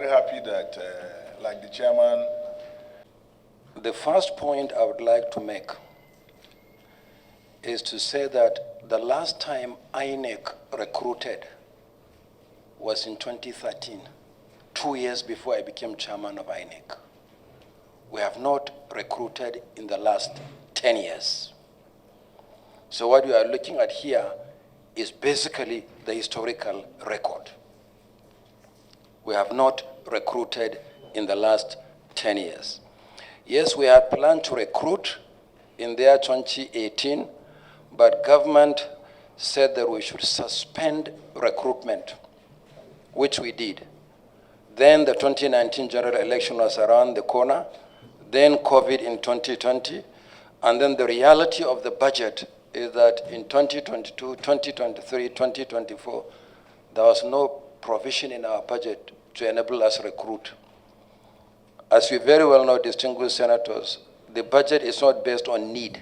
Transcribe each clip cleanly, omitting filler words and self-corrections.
very happy that, like the chairman. The first point I would like to make is to say that the last time INEC recruited was in 2013, 2 years before I became chairman of INEC. We have not recruited in the last 10 years. So what we are looking at here is basically the historical record. We have not recruited in the last 10 years. Yes, we had planned to recruit in the year 2018, but government said that we should suspend recruitment, which we did. Then the 2019 general election was around the corner, then COVID in 2020, and then the reality of the budget is that in 2022, 2023, 2024, there was no provision in our budget to enable us to recruit. As we very well know, distinguished senators, the budget is not based on need.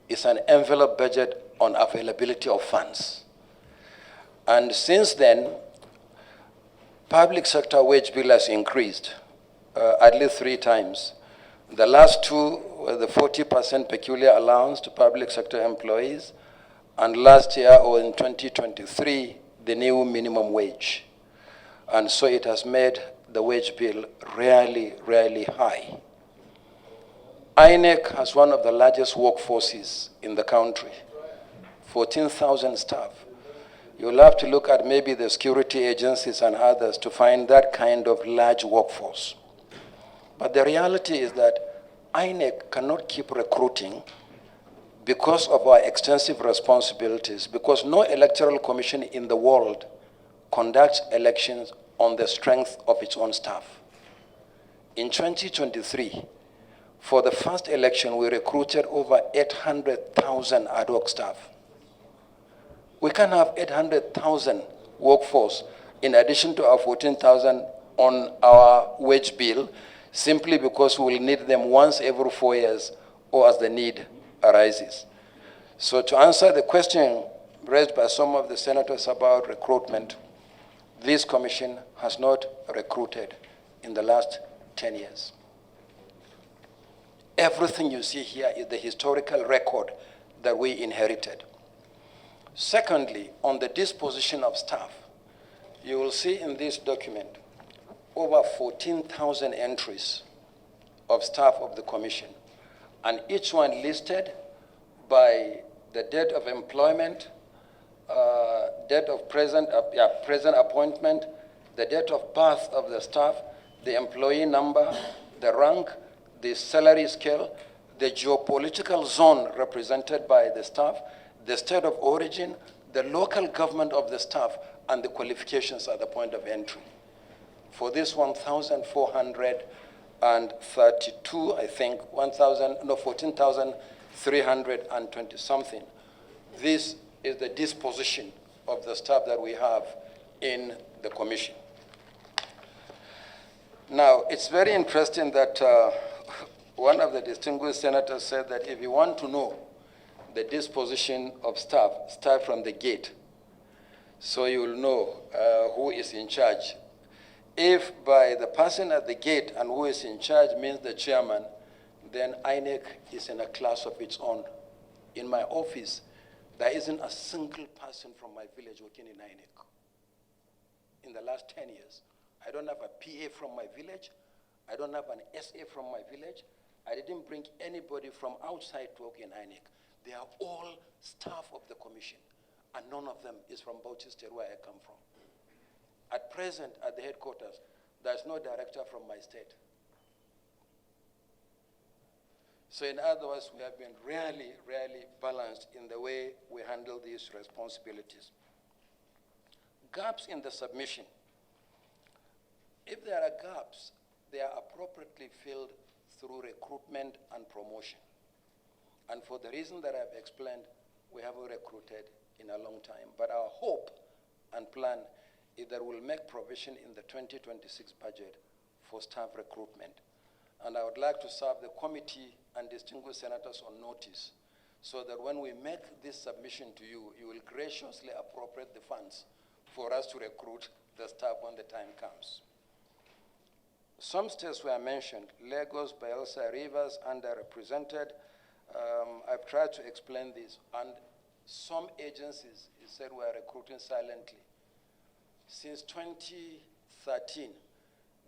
It's an envelope budget on availability of funds. And since then, public sector wage bill has increased at least 3 times. The last 2 were the 40% peculiar allowance to public sector employees, and last year, or in 2023, the new minimum wage. And so it has made the wage bill really, really high. INEC has one of the largest workforces in the country, 14,000 staff. You'll have to look at maybe the security agencies and others to find that kind of large workforce. But the reality is that INEC cannot keep recruiting because of our extensive responsibilities, because no electoral commission in the world conducts elections on the strength of its own staff. In 2023, for the first election, we recruited over 800,000 ad hoc staff. We can have 800,000 workforce in addition to our 14,000 on our wage bill, simply because we will need them once every 4 years or as the need arises. So to answer the question raised by some of the senators about recruitment, this commission has not recruited in the last 10 years. Everything you see here is the historical record that we inherited. Secondly, on the disposition of staff, you will see in this document over 14,000 entries of staff of the commission, and each one listed by the date of employment, date of present appointment, the date of birth of the staff, the employee number, the rank, the salary scale, the geopolitical zone represented by the staff, the state of origin, the local government of the staff, and the qualifications at the point of entry. For this 1,432, I think, 14,320 something, this is the disposition of the staff that we have in the commission. Now, it's very interesting that one of the distinguished senators said that if you want to know the disposition of staff, start from the gate, so you will know who is in charge. If by the person at the gate and who is in charge means the chairman, then INEC is in a class of its own. In my office, there isn't a single person from my village working in INEC. In the last 10 years, I don't have a PA from my village. I don't have an SA from my village. I didn't bring anybody from outside to work in INEC. They are all staff of the commission, and none of them is from Bauchi State, where I come from. At present, at the headquarters, there's no director from my state. So in other words, we have been really, really balanced in the way we handle these responsibilities. Gaps in the submission. If there are gaps, they are appropriately filled through recruitment and promotion. And for the reason that I've explained, we haven't recruited in a long time. But our hope and plan is that we'll make provision in the 2026 budget for staff recruitment. And I would like to serve the committee and distinguished senators on notice so that when we make this submission to you, you will graciously appropriate the funds for us to recruit the staff when the time comes. Some states were mentioned: Lagos, Bayelsa, Rivers, underrepresented. I've tried to explain this. And some agencies, he said, were recruiting silently. Since 2013,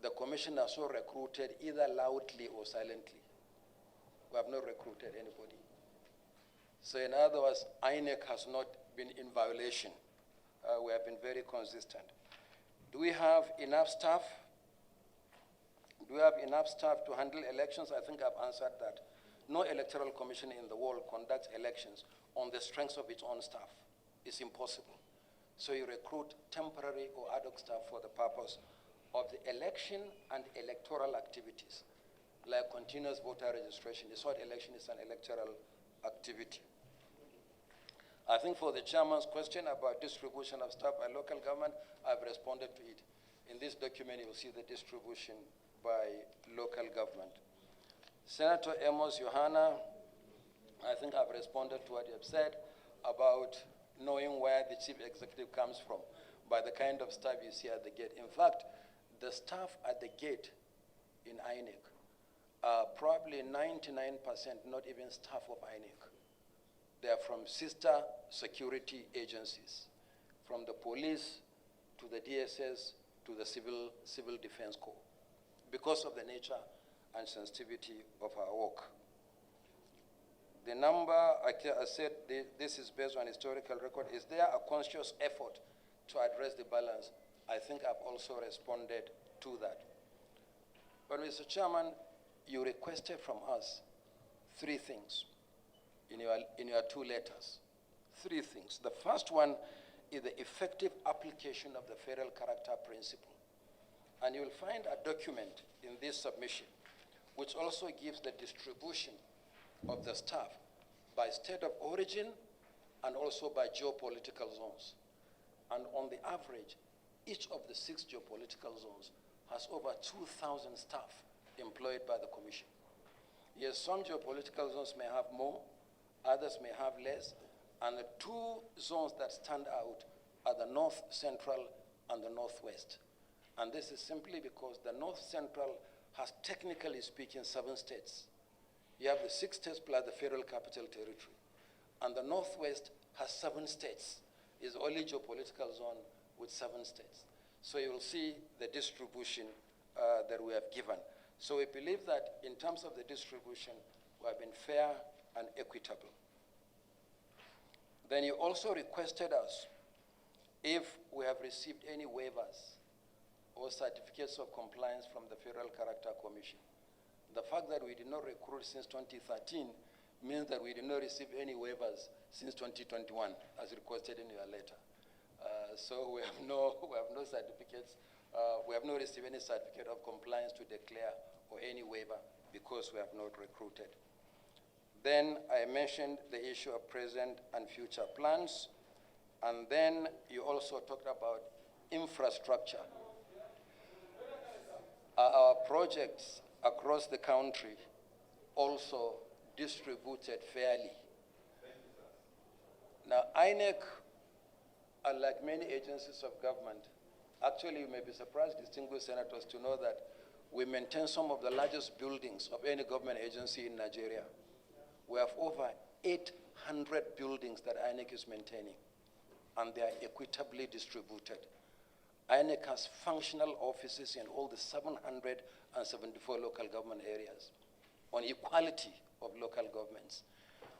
the commission has also recruited either loudly or silently. We have not recruited anybody. So in other words, INEC has not been in violation. We have been very consistent. Do we have enough staff? Do we have enough staff to handle elections? I think I've answered that. No electoral commission in the world conducts elections on the strength of its own staff. It's impossible. So you recruit temporary or ad hoc staff for the purpose of the election and electoral activities, like continuous voter registration. It's what election is, an electoral activity. I think for the chairman's question about distribution of staff by local government, I've responded to it. In this document, you'll see the distribution by local government. Senator Amos Yohana, I think I've responded to what you have said about knowing where the chief executive comes from by the kind of staff you see at the gate. In fact, the staff at the gate in INEC are probably 99% not even staff of INEC. They are from sister security agencies, from the police to the DSS to the Civil Defense Corps, because of the nature and sensitivity of our work. The number, I said, this is based on historical record. Is there a conscious effort to address the balance? I think I've also responded to that. But Mr. Chairman, you requested from us 3 things in your 2 letters. 3 things. The first one is the effective application of the federal character principle. And you will find a document in this submission which also gives the distribution of the staff by state of origin and also by geopolitical zones. And on the average, each of the 6 geopolitical zones has over 2,000 staff employed by the commission. Yes, some geopolitical zones may have more, others may have less, and the 2 zones that stand out are the North Central and the Northwest. And this is simply because the North Central has, technically speaking, 7 states. You have the 6 states plus the Federal Capital Territory. And the Northwest has 7 states. It's the only geopolitical zone with 7 states. So you will see the distribution that we have given. So we believe that in terms of the distribution, we have been fair and equitable. Then you also requested us if we have received any waivers or certificates of compliance from the Federal Character Commission. The fact that we did not recruit since 2013 means that we did not receive any waivers since 2021, as requested in your letter. So we have no certificates. We have not received any certificate of compliance to declare or any waiver because we have not recruited. Then I mentioned the issue of present and future plans. And then you also talked about infrastructure. Our projects across the country also distributed fairly. Now, INEC, unlike many agencies of government, actually you may be surprised, distinguished senators, to know that we maintain some of the largest buildings of any government agency in Nigeria. We have over 800 buildings that INEC is maintaining, and they are equitably distributed. INEC has functional offices in all the 774 local government areas on equality of local governments.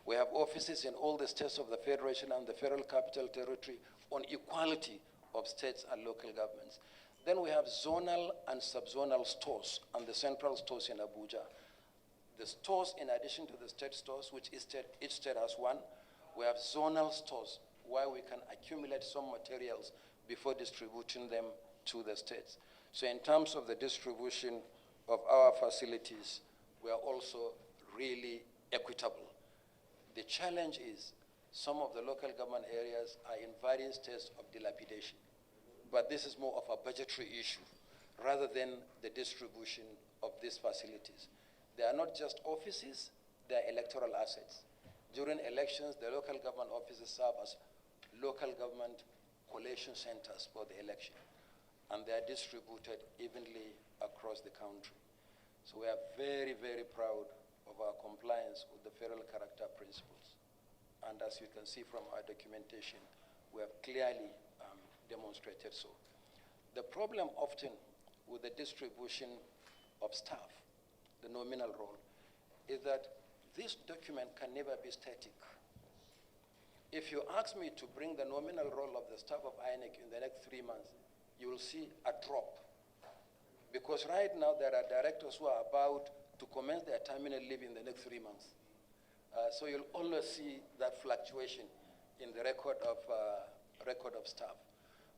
We have offices in all the states of the Federation and the Federal Capital Territory on equality of states and local governments. Then we have zonal and subzonal stores and the central stores in Abuja. The stores, in addition to the state stores, which each state has one, we have zonal stores where we can accumulate some materials before distributing them to the states. So in terms of the distribution of our facilities, we are also really equitable. The challenge is some of the local government areas are in varying states of dilapidation. But this is more of a budgetary issue rather than the distribution of these facilities. They are not just offices, they are electoral assets. During elections, the local government offices serve as local government collation centers for the election. and they are distributed evenly across the country. So we are very, very proud of our compliance with the federal character principles. And as you can see from our documentation, we have clearly demonstrated so. The problem often with the distribution of staff, the nominal role, is that this document can never be static. If you ask me to bring the nominal role of the staff of INEC in the next 3 months, you will see a drop. Because right now there are directors who are about to commence their terminal leave in the next 3 months. So you'll always see that fluctuation in the record of staff.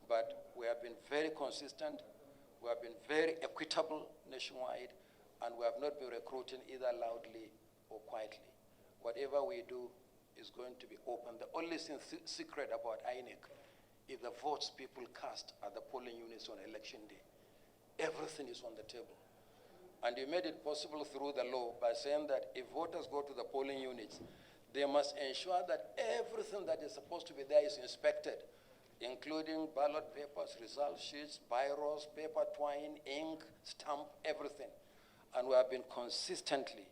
But we have been very consistent, we have been very equitable nationwide, and we have not been recruiting either loudly or quietly. Whatever we do is going to be open. The only thing secret about INEC is the votes people cast at the polling units on election day. Everything is on the table. And you made it possible through the law by saying that if voters go to the polling units, they must ensure that everything that is supposed to be there is inspected, including ballot papers, result sheets, biros, paper twine, ink, stamp, everything. And we have been consistently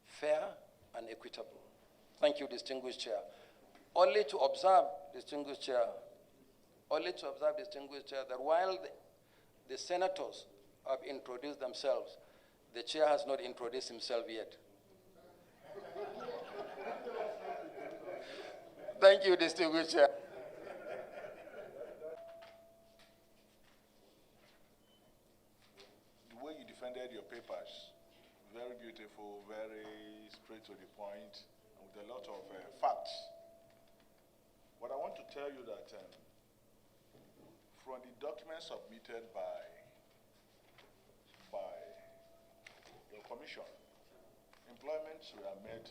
fair and equitable. Thank you, distinguished chair. Only to observe, distinguished chair, that while the senators have introduced themselves, the chair has not introduced himself yet. Thank you, distinguished chair. The way you defended your papers, very beautiful, very straight to the point, and with a lot of facts. But I want to tell you that from the documents submitted by your commission, employments were made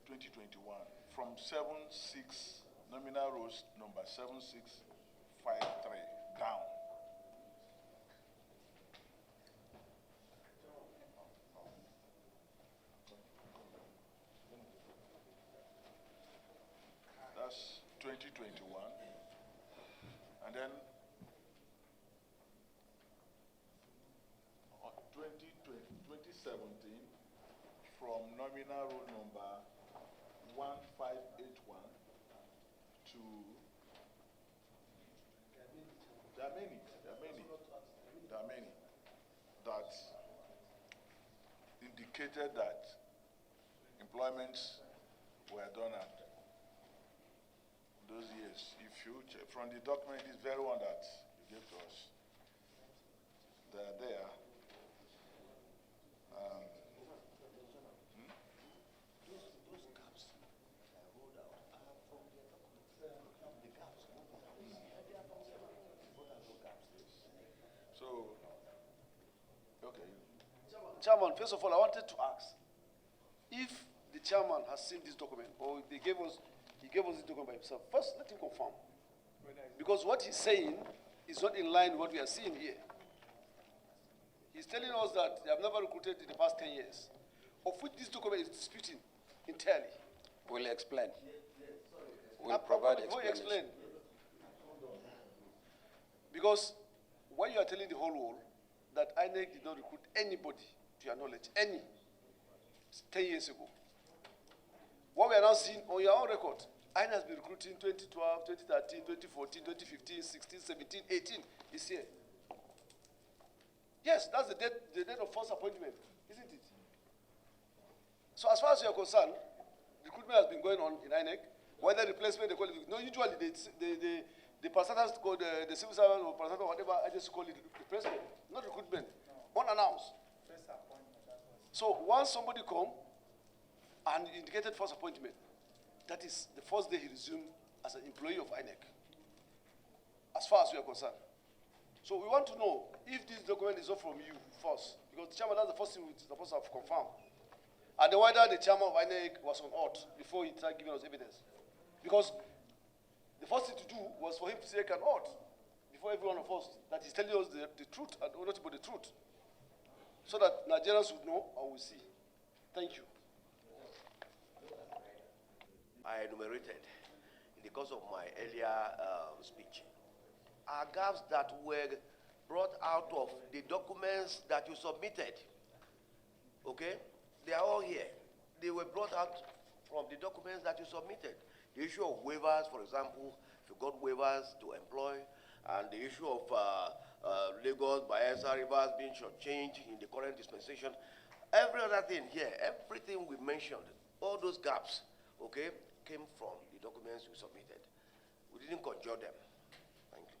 2021 from 76 nominal rows number 7653 down. That's 2021. And then 2017, from nominal roll number 1581 to, there are many that indicated that employments were done at those years. If you check from the document, this very one that you gave to us, they're there. Those gaps I rolled out are from the gaps. So, okay. Chairman, first of all, I wanted to ask if the chairman has seen this document, or he gave us this document by himself. First, let him confirm, because what he's saying is not in line with what we are seeing here. He's telling us that they have never recruited in the past 10 years, of which this document is disputing entirely. We'll explain. We'll provide explanation. Explain. Because when you are telling the whole world that INEC did not recruit anybody, to your knowledge, 10 years ago. What we are now seeing on your own record, INEC has been recruiting 2012, 2013, 2014, 2015, 16, 17, 18 is here. Yes, that's the date of first appointment, isn't it? So as far as you are concerned, recruitment has been going on in INEC. Whether replacement, they call it. No, usually the parastatals call the civil servant or parastatal, whatever, I just call it replacement, not recruitment, unannounced. First appointment. So once somebody come and indicated first appointment, that is the first day he resumed as an employee of INEC, as far as we are concerned. So we want to know if this document is not from you first, because the chairman, that's the first thing we're supposed to have confirmed. And then whether the chairman of INEC was on oath before he started giving us evidence. Because the first thing to do was for him to take an oath before every one of us that he's telling us the truth and not about the truth, so that Nigerians would know and will see. Thank you. I enumerated in the course of my earlier speech are gaps that were brought out of the documents that you submitted. Okay? They are all here. They were brought out from the documents that you submitted. The issue of waivers, for example, if you got waivers to employ, and the issue of Lagos, Bayelsa, Rivers being shortchanged in the current dispensation. Every other thing here, everything we mentioned, all those gaps, okay, came from the documents we submitted. We didn't conjure them. Thank you.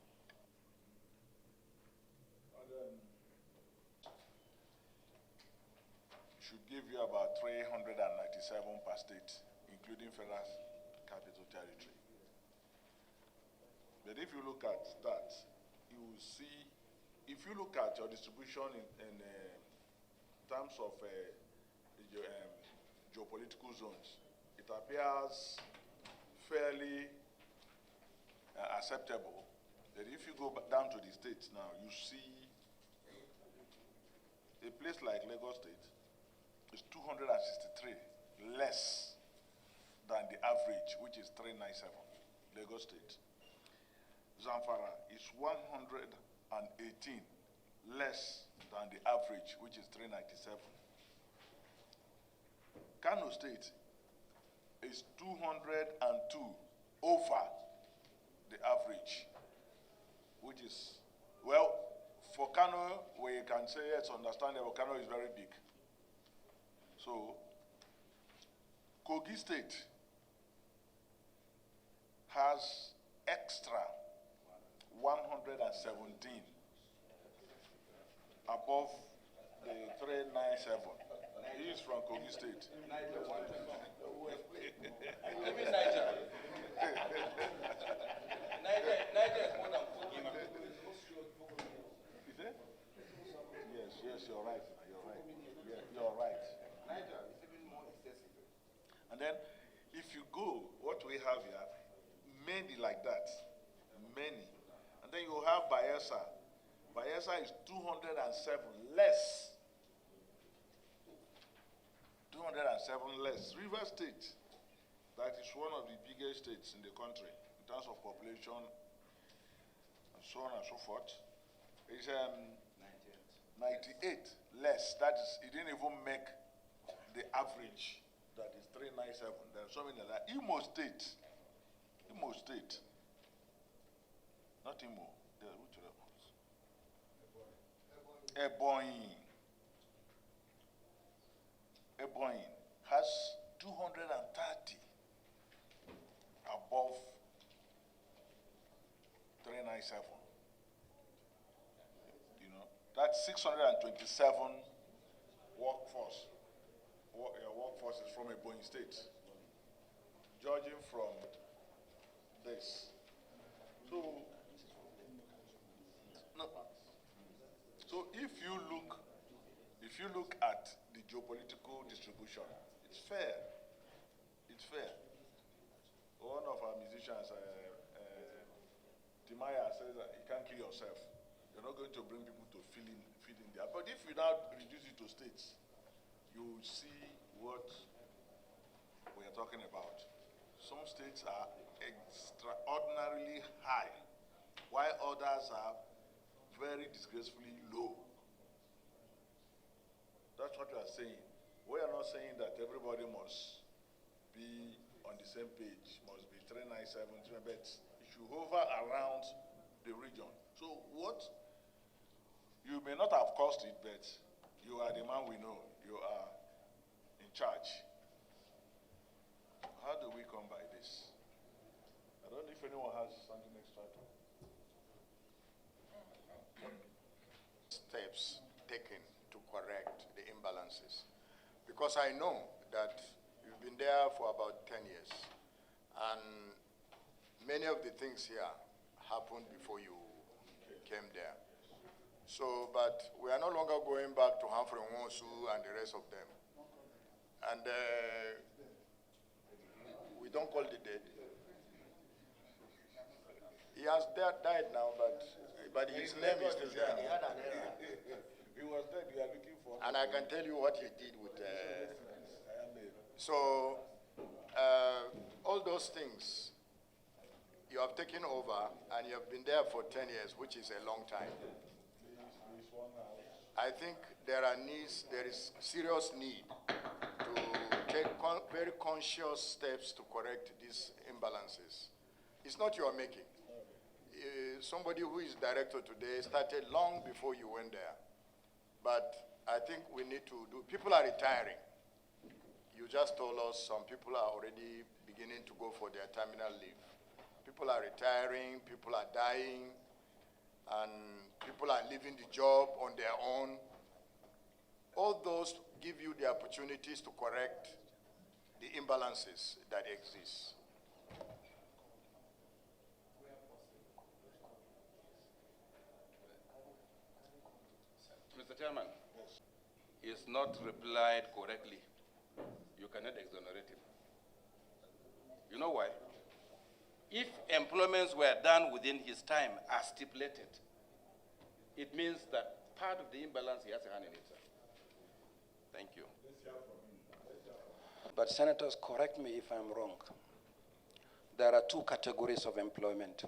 Should give you about 397 per state, including federal capital territory. But if you look at that, you will see, if you look at your distribution in terms of geopolitical zones, it appears fairly acceptable. But if you go down to the states now, you see a place like Lagos State is 263 less than the average, which is 397, Lagos State. Zamfara is 118 less than the average, which is 397. Kano State is 202 over the average, which is, well, for Kano, we can say it's understandable. Kano is very big. So, Kogi State has extra 117 above the 397. He is from Kogi State. Even Niger. Niger is more than Kogi. Is it? Yes, you're right. Yeah, you're right. Niger is even more excessive. And then, if you go, what we have here, many like that, many. And then you have Bayelsa. Bayelsa is 207 less. 207 less. River State, that is one of the biggest states in the country in terms of population and so on and so forth, is 98 less. That is, it didn't even make the average, that is 397. There's something like that. Imo State, not Imo, which other ones? Ebonyi has 230 above 397. You know, that's 627 workforce. Workforce is from Ebonyi State. Judging from this. So, no. So if you look at the geopolitical distribution, it's fair. It's fair. One of our musicians, Timaya, says that you can't kill yourself. You're not going to bring people to fill in there. But if you now reduce it to states, you will see what we are talking about. Some states are extraordinarily high, while others are very disgracefully low. That's what we are saying. We are not saying that everybody must be on the same page, must be 397, but it should hover around the region. So what, you may not have caused it, but you are the man we know. You are in charge. How do we come by this? I don't know if anyone has something extra to. Steps taken to correct the imbalances. Because I know that you've been there for about 10 years, and many of the things here happened before you came there. So, but we are no longer going back to Humphrey Nwosu and the rest of them. And we don't call the dead. He has died now, but his name is still there. He had an error. He was dead, we are looking for. And I can tell you what he did with. So, all those things you have taken over and you have been there for 10 years, which is a long time. I think there is serious need to take very conscious steps to correct these imbalances. It's not your making. Somebody who is director today started long before you went there. But I think we need to do, people are retiring. You just told us some people are already beginning to go for their terminal leave. People are retiring, people are dying, and people are leaving the job on their own. All those give you the opportunities to correct the imbalances that exist. Mr. Chairman, he has not replied correctly. You cannot exonerate him. You know why? If employments were done within his time as stipulated, it means that part of the imbalance he has a hand in it, sir. Thank you. But senators, correct me if I'm wrong. There are two categories of employment.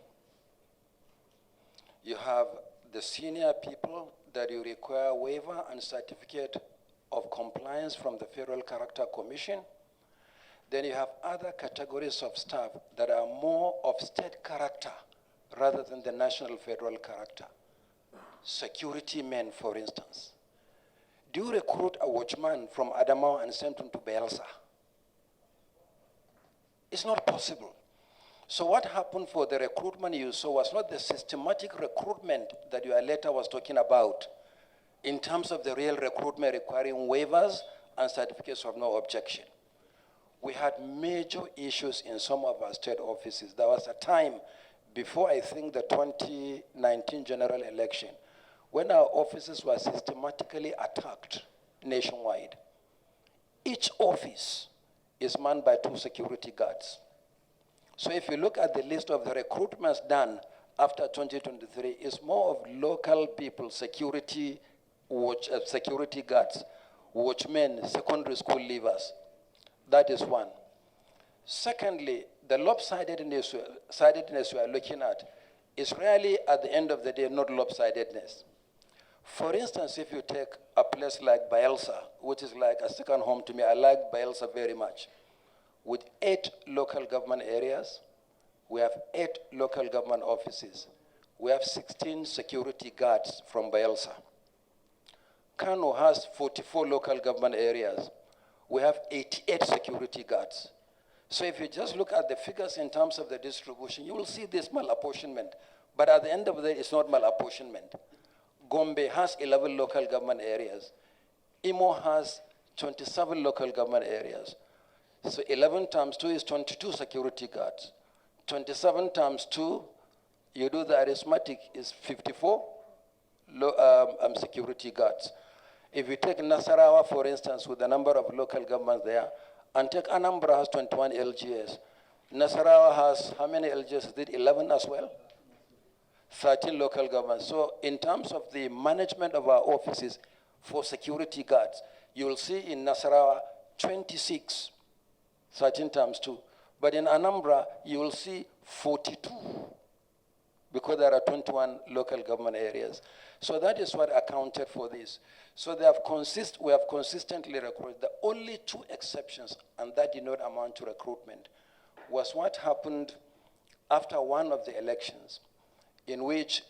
You have the senior people that you require waiver and certificate of compliance from the Federal Character Commission. Then you have other categories of staff that are more of state character rather than the national federal character. Security men, for instance. Do you recruit a watchman from Adamawa and send him to Bielsa? It's not possible. So what happened for the recruitment you saw was not the systematic recruitment that your letter was talking about in terms of the real recruitment requiring waivers and certificates of no objection. We had major issues in some of our state offices. There was a time before, I think, the 2019 general election when our offices were systematically attacked nationwide. Each office is manned by 2 security guards. So if you look at the list of the recruitments done after 2023, it's more of local people, security guards, watchmen, secondary school leavers. That is one. Secondly, the lopsidedness we are looking at is really, at the end of the day, not lopsidedness. For instance, if you take a place like Bielsa, which is like a second home to me, I like Bielsa very much. With 8 local government areas, we have 8 local government offices. We have 16 security guards from Bielsa. Kano has 44 local government areas. We have 88 security guards. So if you just look at the figures in terms of the distribution, you will see this malapportionment. But at the end of the day, it's not malapportionment. Gombe has 11 local government areas. Imo has 27 local government areas. So 11 times 2 is 22 security guards. 27 times 2, you do the arithmetic, is 54 security guards. If you take Nasarawa, for instance, with the number of local governments there, and take Anambra has 21 LGS. Nasarawa has how many LGS? Is it 11 as well? 13 local governments. So in terms of the management of our offices for security guards, you will see in Nasarawa 26, 13 times 2. But in Anambra, you will see 42, because there are 21 local government areas. So that is what accounted for this. So we have consistently recruited. The only 2 exceptions, and that did not amount to recruitment, was what happened after one of the elections, in which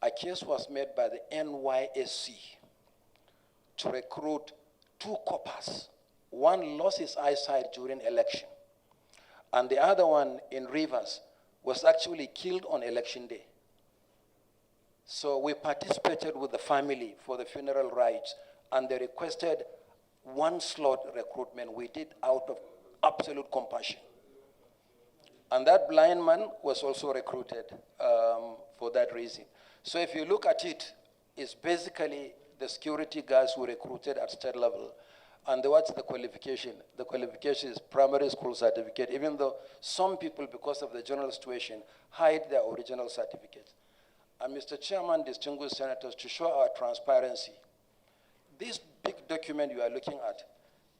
a case was made by the NYSC to recruit 2 coppers. One lost his eyesight during election, and the other one in Rivers was actually killed on election day. So we participated with the family for the funeral rites, and they requested 1 slot recruitment. We did out of absolute compassion. And that blind man was also recruited for that reason. So if you look at it, it's basically the security guards who recruited at state level. And what's the qualification? The qualification is primary school certificate, even though some people, because of the general situation, hide their original certificates. And Mr. Chairman, distinguished senators, to show our transparency, this big document you are looking at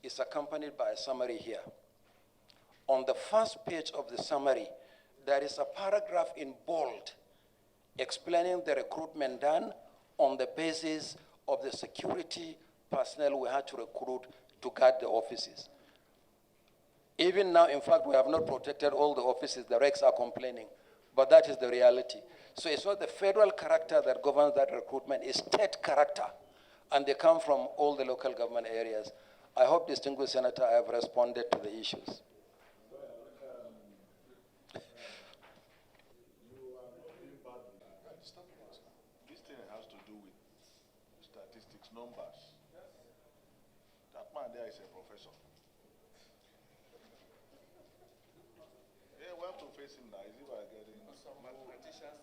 is accompanied by a summary here. On the first page of the summary, there is a paragraph in bold explaining the recruitment done on the basis of the security personnel we had to recruit to guard the offices. Even now, in fact, we have not protected all the offices. The recs are complaining, but that is the reality. So it's not the federal character that governs that recruitment, it's state character, and they come from all the local government areas. I hope, distinguished Senator, I have responded to the issues. This thing has to do with statistics, numbers. That man there is a professor. Yeah, we have to face him now. Is it by getting mathematicians?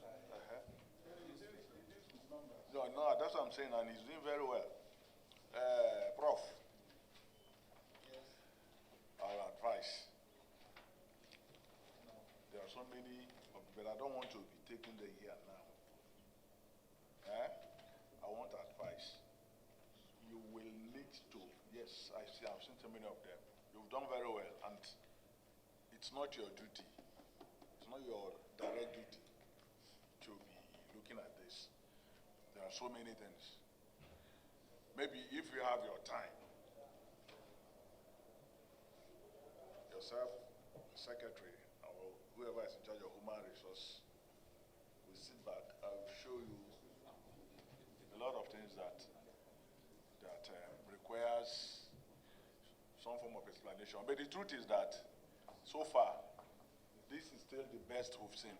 No, that's what I'm saying, and he's doing very well. Prof. Yes. Our advice. There are so many, but I don't want to be taking the here now. I want advice. You will need to, yes, I've seen so many of them. You've done very well, and it's not your duty. It's not your direct duty to be looking at this. There are so many things. Maybe if you have your time, yourself, the secretary, or whoever is in charge of human resource, will sit back. I'll show you a lot of things that requires some form of explanation. But the truth is that so far, this is still the best we've seen.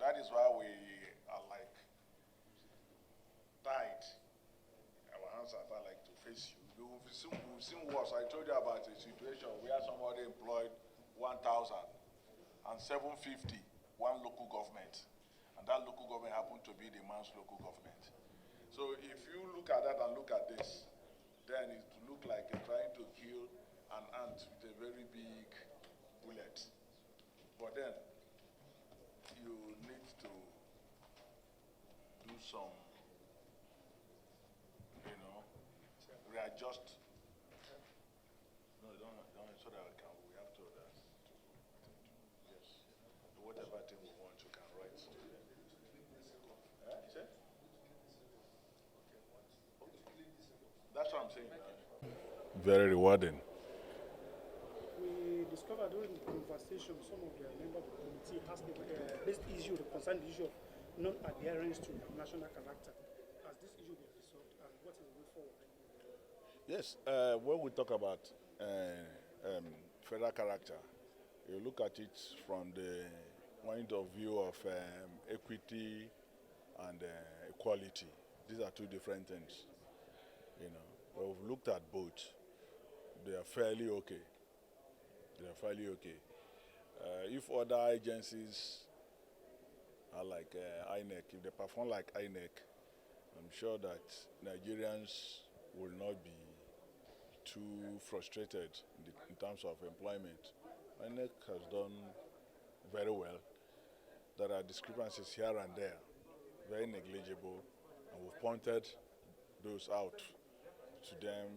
That is why we are like tied. Our hands are tied like to face you. We've seen worse. I told you about a situation where somebody employed 1,000 and 750 one local government, and that local government happened to be the man's local government. So if you look at that and look at this, then it look like you're trying to kill an ant with a very big bullet. But then you need to do some, readjust. No, don't so that we have to, yes, whatever thing we want, you can write. That's what I'm saying. Very rewarding. We discovered during the conversation, some of the members of the committee has this issue, the concerned issue of non-adherence to national character. Has this issue been resolved, and what is the way forward? Yes, when we talk about federal character, you look at it from the point of view of equity and equality. These are two different things. We've looked at both. They are fairly okay. If other agencies are like INEC, if they perform like INEC, I'm sure that Nigerians will not be too frustrated in terms of employment. INEC has done very well. There are discrepancies here and there, very negligible, and we've pointed those out to them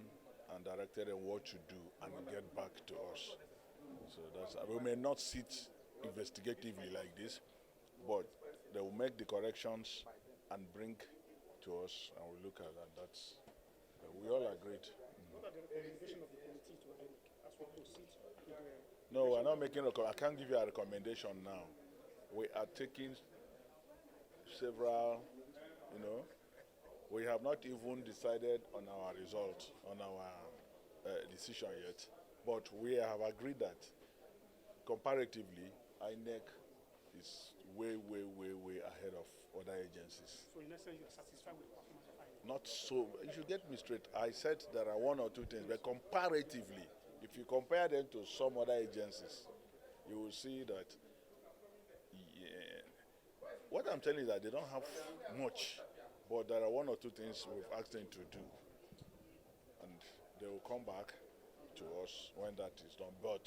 and directed them what to do and get back to us. So we may not sit investigatively like this, but they will make the corrections and bring to us, and we'll look at that. We all agreed. What are the recommendations of the committee to INEC as we proceed with the... No, we're not making I can't give you a recommendation now. We are taking several, we have not even decided on our result, on our decision yet, but we have agreed that comparatively, INEC is way ahead of other agencies. So in essence, you are satisfied with the performance of INEC? Not so, you should get me straight. I said there are one or two things, but comparatively, if you compare them to some other agencies, you will see that, what I'm telling you is that they don't have much, but there are one or two things we've asked them to do. And they will come back to us when that is done. But